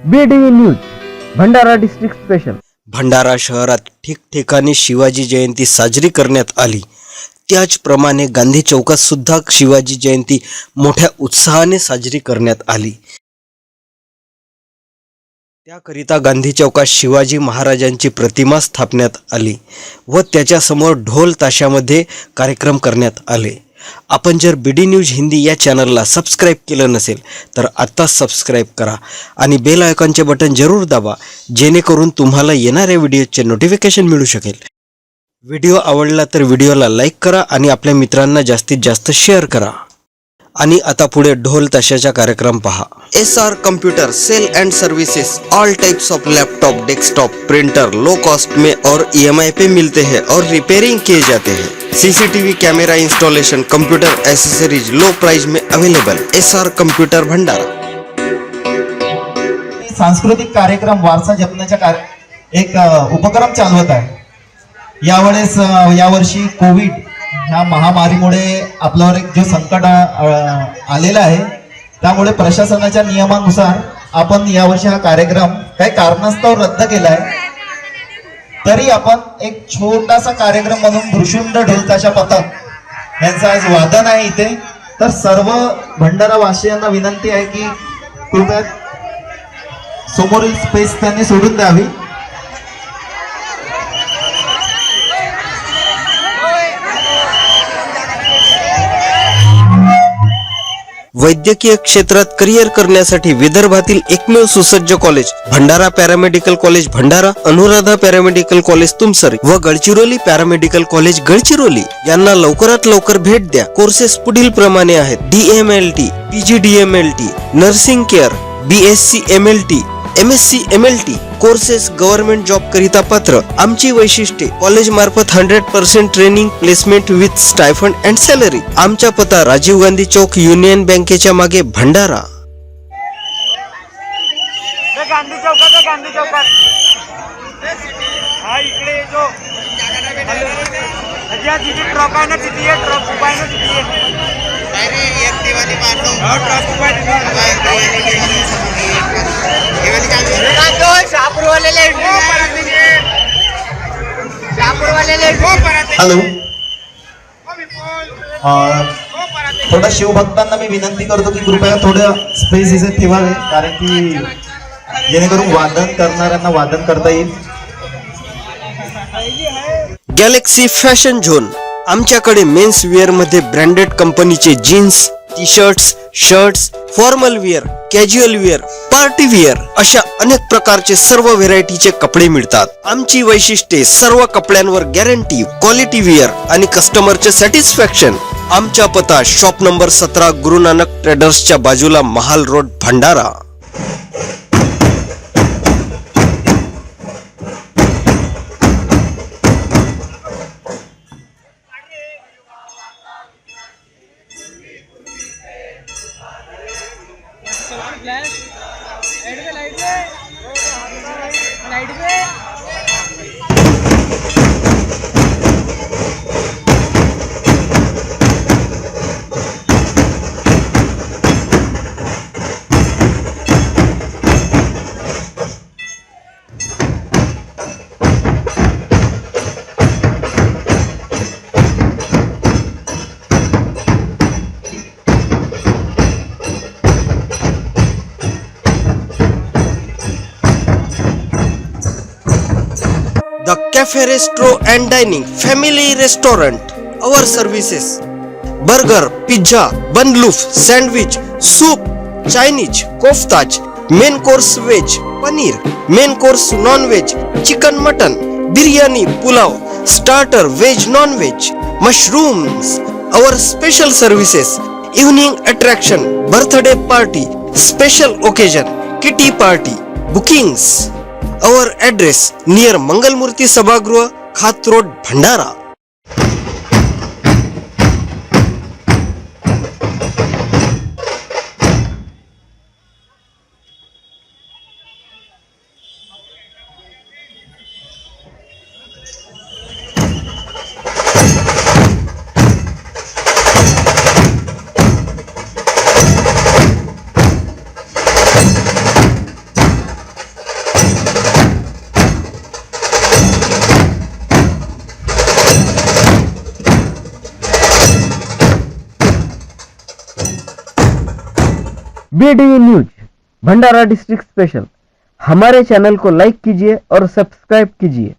BDV news Bhandara district special. Bhandara शहरात ठिकठिकाणी शिवाजी जयंती साजरी करण्यात आली। त्याचप्रमाणे गांधी चौकात सुद्धा शिवाजी जयंती मोठ्या उत्साहाने साजरी करण्यात आली। त्याकरिता गांधी चौकात शिवाजी महाराजांची प्रतिमा स्थापण्यात आली व त्याच्या समोर ढोल ताशामध्ये कार्यक्रम करण्यात आले। आपण जर BD न्यूज हिंदी या चॅनलला सबस्क्राइब केलं नसेल तर आत्ताच सबस्क्राइब करा आणि बेल आयकॉनचे बटन जरूर दाबा, जेणेकरून तुम्हाला येणाऱ्या व्हिडिओचे नोटिफिकेशन मिळू शकेल। व्हिडिओ आवडला तर व्हिडिओला लाईक करा आणि आपल्या मित्रांना जास्तीत जास्त शेअर करा। आणि आता पुढे ढोल ताशाचा कार्यक्रम पहा। SR computer sale and services, all types of laptop, desktop, printer low cost में और EMI पे मिलते हैं और रिपेयरिंग किए जाते हैं। CCTV camera installation, computer accessories low price में अवेलेबल। SR computer Bhandara. सांस्कृतिक कार्यक्रम वारसा जपण्याचा एक उपक्रम चालवत आहे। यावर्षी कोविड ह्या महामारीमुळे आपल्यावर एक जो संकट आलेला आहे, त्यामुळे प्रशासनाच्या नियमानुसार आपण यावर्षी हा कार्यक्रम काही कारणास्तव रद्द केला आहे। तरी आपण एक छोटासा कार्यक्रम म्हणून भृशुंड ढोल ताशा पथक यांचं आज वादन आहे इथे। तर सर्व भंडारा वासियांना विनंती आहे की कृपया समोरील स्पेस त्यांनी सोडून द्यावी। वैद्यकीय क्षेत्रात करिअर करण्यासाठी विदर्भातील एकमेव सुसज्ज college Bhandara paramedical college Bhandara, Anuradha paramedical college Tumsar व गडचिरोली पॅरामेडिकल कॉलेज गडचिरोली यांना लवकरात लवकर भेट द्या। कोर्सेस पुढील प्रमाणे आहेत: DMLT, PGDMLT, nursing care, BSc MLT, MSc MLT courses government job करिता पात्र। आमची वैशिष्ट्ये: कॉलेज मार्फत 100% training, placement with stipend and salary. आमचा पत्ता राजीव गांधी चौक, युनियन बँकेच्या मागे, भंडारा। गांधी चौकात हा इकडे जो तिथे ट्रक आहे ना, तिथे ये ट्रक उभा आहे ना, तिथे अरे व्यक्ती वाली मारलो हा ट्रक उभा आहे हॅलो, थोडा शिवभक्तांना मी विनंती करतो की कृपया थोडं स्पेस इथे ठेवावे, कारण की जेणेकरून वादन करणाऱ्यांना वादन करता येईल। गॅलेक्सी फॅशन झोन, आमच्याकडे मेन्स वेअर मध्ये ब्रँडेड कंपनीचे jeans, t shirts, shirts, formal wear, casual wear, party wear अशा अनेक प्रकारचे सर्व व्हेरायटीचे कपडे मिळतात। आमची वैशिष्ट्ये: सर्व कपड्यांवर गॅरंटी, क्वालिटी वेअर आणि कस्टमरचे सॅटिस्फॅक्शन। आमचा पत्ता शॉप नंबर 17, गुरु नानक ट्रेडर्सच्या बाजूला, Mahal road, Bhandara. The Cafe Restro and Dining Family Restaurant. Our services: burger, pizza, bun loaf, sandwich, soup, Chinese, koftaj, main course veg, paneer, main course non-veg, chicken, mutton, biryani, pulao, starter veg, non-veg, mushrooms. Our special services: evening attraction, birthday party, special occasion, kitty party, bookings. Our address: near Mangalmurti सभागृह, खात road, Bhandara. BDU news Bhandara district special. हमारे channel को like कीजिए और subscribe कीजिए।